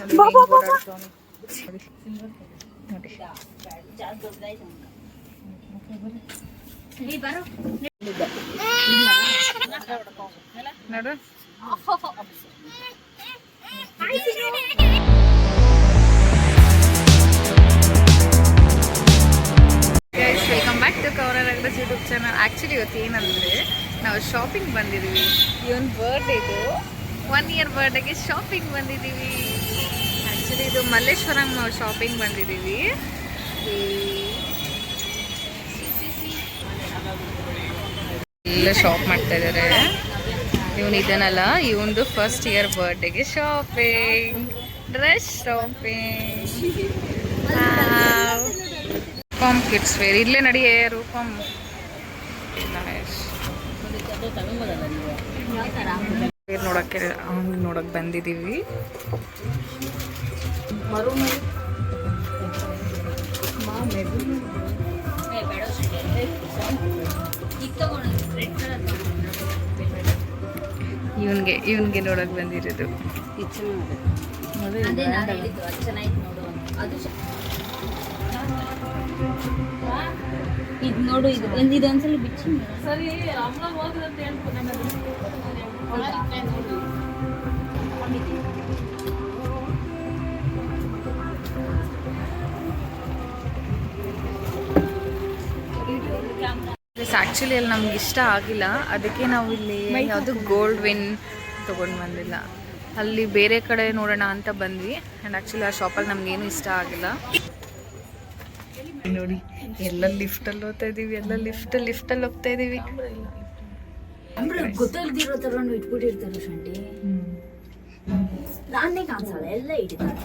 ನೋಡು welcome back to ಕವರರ್ ಅಗ್ರಸ್ ಯೂಟ್ಯೂಬ್ ಚಾನಲ್. ಆ್ಯಕ್ಚುಲಿ ಇವತ್ತು ಏನಂದರೆ ನಾವು ಶಾಪಿಂಗ್ ಬಂದಿದ್ದೀವಿ. ಇವನ್ ಬರ್ಡೇದು 1 year ಬರ್ಡೇಗೆ ಶಾಪಿಂಗ್ ಬಂದಿದ್ದೀವಿ. ಆ್ಯಕ್ಚುಲಿ ಇದು ಮಲ್ಲೇಶ್ವರಂ ನಾವು ಶಾಪಿಂಗ್ ಬಂದಿದ್ದೀವಿ. ಎಲ್ಲ ಶಾಪ್ ಮಾಡ್ತಾ ಇದ್ದಾರೆ. ಇವನು ಇದನ್ನಲ್ಲ, ಇವನದು ಫಸ್ಟ್ ಇಯರ್ ಬರ್ಡೇಗೆ shopping, dress shopping, Roopam kids wear. ಇಲ್ಲೇ ನಡಿಯೇ ರೂಪಮ್. ನೋಡಕ್ಕೆ ಬಂದಿದ್ದೀವಿ. ಇವನ್ಗೆ ನೋಡಕ್ ಬಂದಿರೋದು. ಇದು ನೋಡು, ಇದು ಒಂದ್ಸಲ ಬಿಚ್ಚಿ ಸರಿ. ಆ್ಯಕ್ಚುಲಿ ಅಲ್ಲಿ ನಮ್ಗೆ ಇಷ್ಟ ಆಗಿಲ್ಲ, ಅದಕ್ಕೆ ನಾವು ಇಲ್ಲಿ ಯಾವುದು ಗೋಲ್ಡ್ ವಿನ್ ತೊಗೊಂಡು ಬಂದಿಲ್ಲ. ಅಲ್ಲಿ ಬೇರೆ ಕಡೆ ನೋಡೋಣ ಅಂತ ಬಂದ್ವಿ. ಆ್ಯಂಡ್ ಆ್ಯಕ್ಚುಲಿ ಆ ಶಾಪಲ್ಲಿ ನಮ್ಗೇನು ಇಷ್ಟ ಆಗಿಲ್ಲ. ನೋಡಿ ಎಲ್ಲ ಲಿಫ್ಟಲ್ಲಿ ಹೋಗ್ತಾ ಇದ್ದೀವಿ, ಎಲ್ಲ ಲಿಫ್ಟಲ್ಲಿ ಹೋಗ್ತಾ ಇದ್ದೀವಿ. ಗೊತ್ತಿಲ್ದಿರೋ ತರ ಇಟ್ಬಿಟ್ಟಿರ್ತಾರೆ ಶಂಟಿ. ನಾನೇ ಕಾಣಿಸಲ್ಲ, ಎಲ್ಲ ಇಟ್ಟಿದ್ದಾರೆ.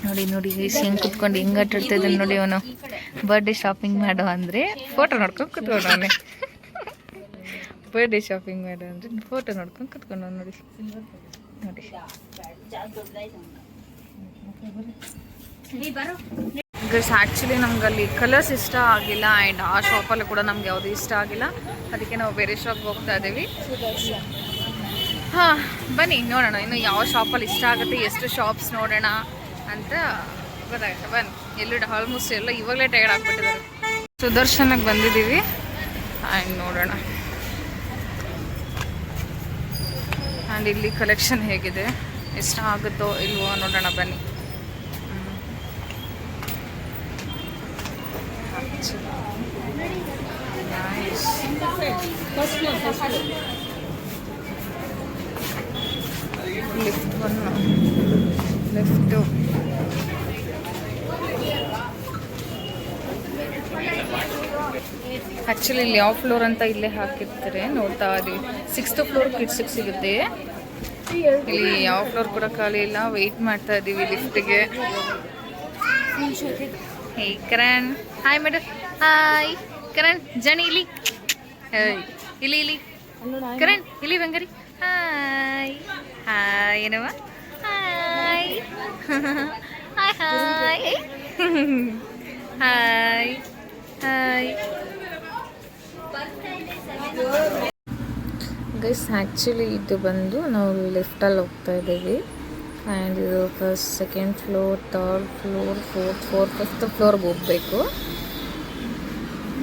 ನೋಡಿ ನೋಡಿ ಹೆಂಗ್ ಕುತ್ಕೊಂಡು ಹಿಂಗ್ ಆಟಾಡ್ತಾ ಇದ್ದಾನೆ ನೋಡಿ. ಅವನು ಬರ್ಡೇ ಶಾಪಿಂಗ್ ಮಾಡೋ ಅಂದ್ರೆ ಫೋಟೋ ನೋಡ್ಕೊಂಡು ಕುತ್ಕೊಂಡವನೆ. ಬರ್ಡೇ ಶಾಪಿಂಗ್ ಮಾಡೋ ಅಂದ್ರೆ ಫೋಟೋ ನೋಡ್ಕೊಂಡು ಕುತ್ಕೊಂಡ ನೋಡಿ. ನೋಡಿ ಗೈಸ್, ಆ್ಯಕ್ಚುಲಿ ನಮ್ಗೆ ಅಲ್ಲಿ ಕಲರ್ಸ್ ಇಷ್ಟ ಆಗಿಲ್ಲ. ಆ್ಯಂಡ್ ಆ ಶಾಪಲ್ಲಿ ಕೂಡ ನಮ್ಗೆ ಯಾವುದು ಇಷ್ಟ ಆಗಿಲ್ಲ. ಅದಕ್ಕೆ ನಾವು ಬೇರೆ ಶಾಪ್ಗೆ ಹೋಗ್ತಾ ಇದ್ದೀವಿ. ಹಾಂ, ಬನ್ನಿ ನೋಡೋಣ ಇನ್ನು ಯಾವ ಶಾಪಲ್ಲಿ ಇಷ್ಟ ಆಗುತ್ತೆ, ಎಷ್ಟು ಶಾಪ್ಸ್ ನೋಡೋಣ ಅಂತ ಗೊತ್ತಾಗುತ್ತೆ. ಬನ್ನಿ. ಎಲ್ಲ ಆಲ್ಮೋಸ್ಟ್ ಎಲ್ಲ ಇವಾಗಲೇ ಟೈರ್ಡ್ ಆಗಿಬಿಟ್ಟಿದ್ದಾರೆ. ಸುದರ್ಶನಕ್ಕೆ ಬಂದಿದ್ದೀವಿ. ಆ್ಯಂಡ್ ನೋಡೋಣ. ಆ್ಯಂಡ್ ಇಲ್ಲಿ ಕಲೆಕ್ಷನ್ ಹೇಗಿದೆ, ಇಷ್ಟ ಆಗುತ್ತೋ ಇಲ್ವೋ ನೋಡೋಣ ಬನ್ನಿ. ಲೆಫ್ಟು ಆ್ಯಕ್ಚುಲಿ ಇಲ್ಲಿ ಯಾವ ಫ್ಲೋರ್ ಅಂತ ಇಲ್ಲೇ ಹಾಕಿರ್ತಾರೆ, ನೋಡ್ತಾ ಇದೀವಿ. 6th ಫ್ಲೋರ್ ಕಿಡ್ಸಿಗೆ ಸಿಗುತ್ತೆ. ಇಲ್ಲಿ ಯಾವ ಫ್ಲೋರ್ ಕೂಡ ಖಾಲಿ ಇಲ್ಲ. ವೆಯ್ಟ್ ಮಾಡ್ತಾ ಇದ್ದೀವಿ ಲಿಫ್ಟ್ಗೆ. Hey Karan, hi madam. Hi Karan. ಜನಿ ಇಲ್ಲಿ, ಇಲ್ಲಿ ಕರಣ್, ಇಲ್ಲಿ ಬಂಗಾರಿ. ಹಾಯ್ ಹಾಯ್ ಏನವ. Hi hi hi hi hi guys. Actually ಇದು ಬಂದು ನಾವು ಲಿಫ್ಟಲ್ಲಿ ಹೋಗ್ತಾ ಇದ್ದೀವಿ. ಆ್ಯಂಡ್ ಇದು first, 2nd floor, 3rd floor, 4th floor, 5th ಫ್ಲೋರ್ಗೆ ಹೋಗಬೇಕು.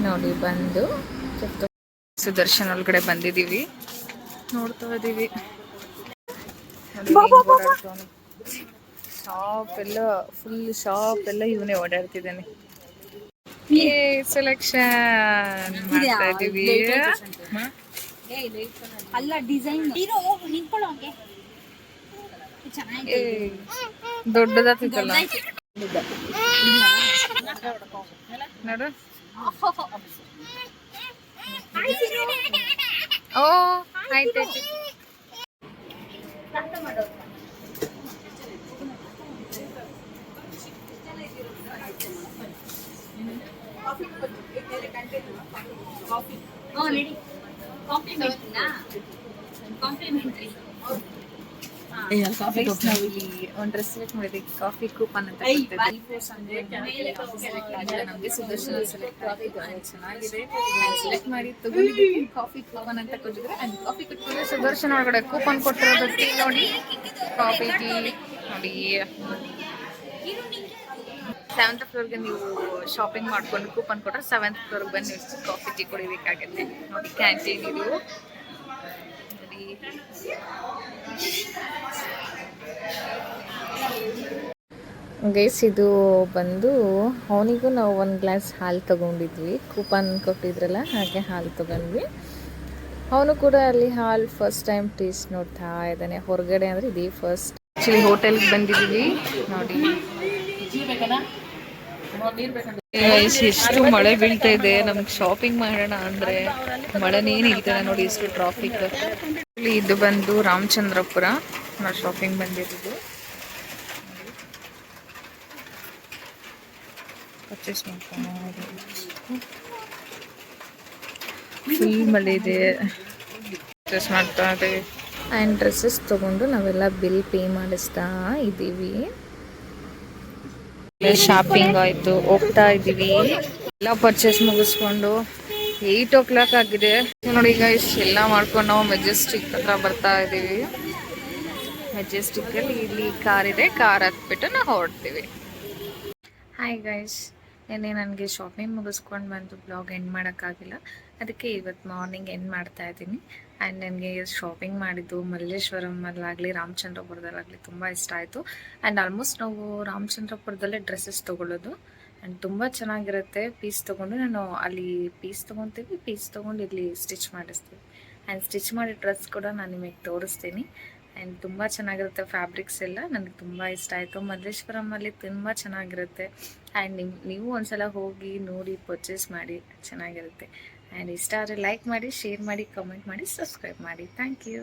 ನೋಡಿ ಬಂದು 5th ಸುದರ್ಶನ್ ಒಳಗಡೆ ಬಂದಿದ್ದೀವಿ. ನೋಡ್ತಾ ಇದ್ದೀವಿ. ಶಾಪ್ ಎಲ್ಲ ಫುಲ್, ಶಾಪ್ ಎಲ್ಲ ಇವನೇ ಓಡಾಡ್ತಿದ್ದಾನೆ. ಸೆಲೆಕ್ಷನ್ ಮಾಡ್ತಾ ಇದ್ದೀವಿ. ಅಲ್ಲ ಡಿಸೈನ್ ದೊಡ್ಡದಾಗ್ತಿತ್ತಲ್ಲ ನೋಡು. ಓ ಆಯ್ತು. ಕಾಂಪ್ಲಿಮೆಂಟ್ರಿ. Guys, ನಾವು ಇಲ್ಲಿ ಒಂದು ಡ್ರೆಸ್ ಸೆಲೆಕ್ಟ್ ಮಾಡಿದ್ವಿ. ಕಾಫಿ ಕೂಪನ್ ಅಂತ ನಮಗೆ ಸುದರ್ಶನ ಸೆಲೆಕ್ಟ್ ಆಗಿದೆ. ಚೆನ್ನಾಗಿದೆ ಸೆಲೆಕ್ಟ್ ಮಾಡಿ ತಗೊಂಡಿದ್ದೀವಿ. ಕಾಫಿ ಕೂಪನ್ ಅಂತ ಕೊಟ್ಟಿದ್ರೆ ಅಂಡ್ ಕಾಫಿ ಕೊಟ್ಟಿದ್ರೆ ಸುದರ್ಶನ ಒಳಗಡೆ ಕೂಪನ್ ಕೊಟ್ಟಿರೋದು ಟೀ ನೋಡಿ. ಕಾಫಿ ಟೀ ನೋಡಿ. 7th ಫ್ಲೋರ್ಗೆ ನೀವು ಶಾಪಿಂಗ್ ಮಾಡ್ಕೊಂಡು ಕೂಪನ್ ಕೊಟ್ಟರೆ 7th ಫ್ಲೋರ್ಗೆ ಬಂದು ನೀವು ಕಾಫಿ ಟೀ ಕುಡಿಬೇಕಾಗತ್ತೆ ನೋಡಿ. ಕ್ಯಾಂಟೀನ್ ಇದು ನೋಡಿ. ಗೈಸ್ ಇದು ಬಂದು ಅವನಿಗೂ ನಾವು ಒಂದು ಗ್ಲಾಸ್ ಹಾಲು ತೊಗೊಂಡಿದ್ವಿ. ಕೂಪನ್ ಕೊಟ್ಟಿದ್ರಲ್ಲ ಹಾಗೆ ಹಾಲು ತೊಗೊಂಡ್ವಿ. ಅವನು ಕೂಡ ಅಲ್ಲಿ ಹಾಲು ಫಸ್ಟ್ ಟೈಮ್ ಟೇಸ್ಟ್ ನೋಡ್ತಾ ಇದ್ದಾನೆ. ಹೊರಗಡೆ ಅಂದರೆ ಇದೇ ಫಸ್ಟ್. ಆ್ಯಕ್ಚುಲಿ ಹೋಟೆಲ್ಗೆ ಬಂದಿದ್ದೀವಿ ನೋಡಿ. ಎಷ್ಟು ಮಳೆ ಬೀಳ್ತಾ ಇದೆ. ನಮ್ಗೆ ಶಾಪಿಂಗ್ ಮಾಡೋಣ ಅಂದರೆ ಮಳೆನೇ ನಿಲ್ತಿಲ್ಲ ನೋಡಿ. ಎಷ್ಟು ಟ್ರಾಫಿಕ್. ಇದು ಬಂದು ರಾಮಚಂದ್ರಪುರ. ನಾವು ಶಾಪಿಂಗ್ ಬಂದಿರೋದು. ಪರ್ಚೇಸ್ ಮಾಡ್ಕೊಂಡು ಫುಲ್ ಮಳೆ ಇದೆ. ಪರ್ಚೇಸ್ ಮಾಡ್ತಾ ಇದ್ದೀವಿ ಆ್ಯಂಡ್ ಡ್ರೆಸ್ಸಸ್ ತೊಗೊಂಡು ನಾವೆಲ್ಲ ಬಿಲ್ ಪೇ ಮಾಡಿಸ್ತಾ ಇದ್ದೀವಿ. ಶಾಪಿಂಗ್ ಆಯಿತು, ಹೋಗ್ತಾ ಇದ್ದೀವಿ. ಎಲ್ಲ ಪರ್ಚೇಸ್ ಮುಗಿಸ್ಕೊಂಡು 8 o'clock ಆಗಿದೆ ನೋಡಿ. ಈಗ ಇಷ್ಟೆಲ್ಲ ಮಾಡ್ಕೊಂಡು ನಾವು ಮೆಜೆಸ್ಟಿಕ್ ಹತ್ರ ಬರ್ತಾ ಇದ್ದೀವಿ. ಮೆಜೆಸ್ಟಿಕ್ಕಲ್ಲಿ ಇಲ್ಲಿ ಕಾರ್ ಇದೆ. ಕಾರ್ ಹತ್ಬಿಟ್ಟು ನಾವು ಹೊರಡ್ತೀವಿ. ಹಾಯ್ ಗೈಸ್, ನಿನ್ನೆ ನನಗೆ ಶಾಪಿಂಗ್ ಮುಗಿಸ್ಕೊಂಡು ಬಂದು ಬ್ಲಾಗ್ ಎಂಡ್ ಮಾಡೋಕ್ಕಾಗಿಲ್ಲ. ಅದಕ್ಕೆ ಇವತ್ತು ಮಾರ್ನಿಂಗ್ ಎಂಡ್ ಮಾಡ್ತಾ ಇದ್ದೀನಿ. ಆ್ಯಂಡ್ ನನಗೆ ಶಾಪಿಂಗ್ ಮಾಡಿದ್ದು ಮಲ್ಲೇಶ್ವರಮಲ್ಲಾಗಲಿ ರಾಮಚಂದ್ರಪುರದಲ್ಲಾಗಲಿ ತುಂಬ ಇಷ್ಟ ಆಯಿತು. ಆ್ಯಂಡ್ ಆಲ್ಮೋಸ್ಟ್ ನಾವು ರಾಮಚಂದ್ರಪುರದಲ್ಲೇ ಡ್ರೆಸ್ಸಸ್ ತೊಗೊಳ್ಳೋದು. ಆ್ಯಂಡ್ ತುಂಬ ಚೆನ್ನಾಗಿರುತ್ತೆ. ಪೀಸ್ ತೊಗೊಂಡು ನಾನು ಅಲ್ಲಿ ಪೀಸ್ ತೊಗೊತೀವಿ. ಪೀಸ್ ತೊಗೊಂಡು ಇಲ್ಲಿ ಸ್ಟಿಚ್ ಮಾಡಿಸ್ತೀವಿ. ಆ್ಯಂಡ್ ಸ್ಟಿಚ್ ಮಾಡಿ ಡ್ರೆಸ್ ಕೂಡ ನಾನು ನಿಮಗೆ ತೋರಿಸ್ತೀನಿ. ಆ್ಯಂಡ್ ತುಂಬ ಚೆನ್ನಾಗಿರುತ್ತೆ. ಫ್ಯಾಬ್ರಿಕ್ಸ್ ಎಲ್ಲ ನನಗೆ ತುಂಬ ಇಷ್ಟ ಆಯಿತು. ಮಲ್ಲೇಶ್ವರಮಲ್ಲಿ ತುಂಬ ಚೆನ್ನಾಗಿರುತ್ತೆ. ಆ್ಯಂಡ್ ನೀವು ಒಂದ್ಸಲ ಹೋಗಿ ನೋಡಿ ಪರ್ಚೇಸ್ ಮಾಡಿ, ಚೆನ್ನಾಗಿರುತ್ತೆ. ಆ್ಯಂಡ್ ಇಷ್ಟ ಆದರೆ ಲೈಕ್ ಮಾಡಿ, ಶೇರ್ ಮಾಡಿ, ಕಮೆಂಟ್ ಮಾಡಿ, ಸಬ್ಸ್ಕ್ರೈಬ್ ಮಾಡಿ. Thank you.